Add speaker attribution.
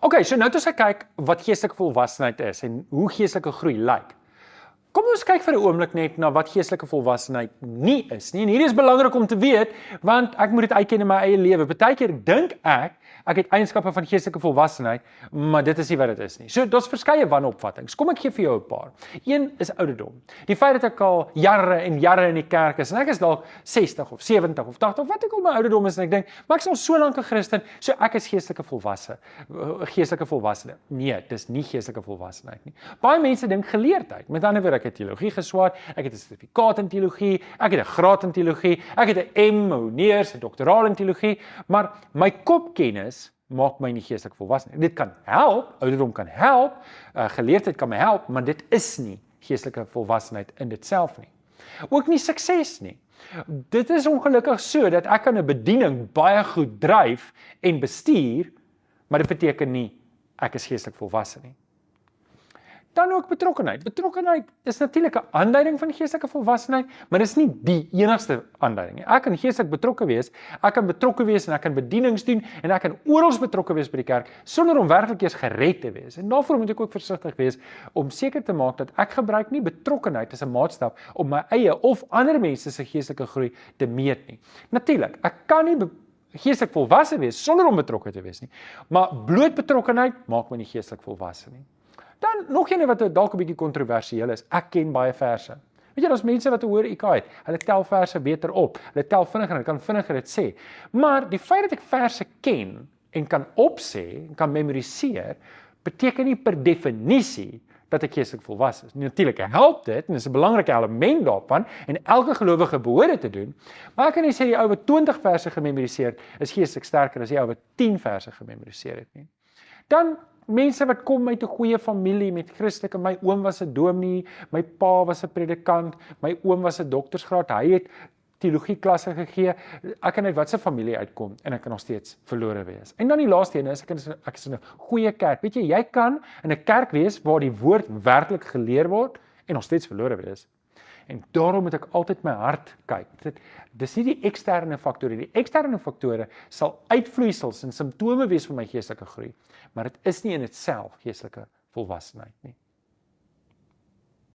Speaker 1: Okay, so nou het ons kyk wat geestelike volwassenheid is en hoe geestelike groei lyk. Kom ons kyk vir 'n oomblik net na wat geestelike volwassenheid nie is nie. En hierdie is belangrik om te weet, want ek moet dit uitken in my eie lewe. Partykeer dink ek het eienskappe van geestelike volwassenheid, maar dit is nie wat dit is nie. So, daar's verskeie wanopvattinge. Kom ek gee vir jou 'n paar. Een is ouderdom. Die feit dat ek al jare en jare in die kerk is, en ek is dalk 60 of 70 of 80 of wat ook al my ouderdom is, en ek dink, maar ek is al so lank 'n Christen, so ek is geestelike volwassene. Nee, dis nie geestelike volwassenheid nie. Baie mense dink geleerdheid. Met ander woorde, ek het teologie geswaar, ek het 'n sertifikaat in teologie, ek het 'n graad in teologie, ek het 'n honeers, 'n doktoraal in teologie, maar my kopkennis maak my nie geestelik volwasse. Dit kan help, ouderdom kan help, geleerdheid kan my help, maar dit is nie geestelike volwassenheid in dit self nie. Ook nie sukses nie. Dit is ongelukkig so dat ek kan 'n bediening baie goed dryf en bestuur, maar dit beteken nie ek is geestelik volwasse nie. Dan ook betrokkenheid. Betrokkenheid is natuurlik 'n aanduiding van geestelike volwassenheid, maar dit is nie die enigste aanduiding nie. Ek kan geestelik betrokke wees, ek kan betrokke wees en ek kan bedienings doen en ek kan oral betrokke wees by die kerk sonder om werklik eers gered te wees. En daarvoor moet ek ook versigtig wees om seker te maak dat ek gebruik nie betrokkenheid as 'n maatstaf om my eie of ander mense se geestelike groei te meet nie. Natuurlik, ek kan nie geestelik volwasse wees sonder om betrokke te wees nie, maar bloot betrokkenheid maak my nie geestelik volwasse nie. Dan nog een wat dalk 'n bietjie kontroversieel is. Ek ken baie verse. Weet jy, daar's mense wat 'n hoër IQ het. Hulle tel verse beter op. Hulle tel vinniger, hulle kan vinniger dit sê. Maar die feit dat ek verse ken en kan opsê en kan memoriseer, beteken nie per definisie dat ek geestelik volwasse is. Natuurlik help dit en dis 'n belangrike element daarvan en elke gelowige behoort dit te doen. Maar ek kan nie sê die ou wat 20 verse gememoriseer het, is geestelik sterker as die ou wat 10 verse gememoriseer het nie. Dan mense wat kom uit 'n goeie familie met Christelike, my oom was 'n dominee, my pa was 'n predikant, my oom was 'n doktorsgraad, hy het teologieklasse gegee. Ek kan uit watse familie uitkom en ek kan nog steeds verlore wees. En dan die laaste een is ek is in 'n goeie kerk. Weet jy kan in 'n kerk wees waar die woord werklik geleer word en nog steeds verlore wees. En daarom moet ek altyd my hart kyk. Dis nie die eksterne faktore. Die eksterne faktore sal uitvloeisels en simptome wees van my geestelike groei, maar dit is nie in dit self geestelike volwassenheid nie.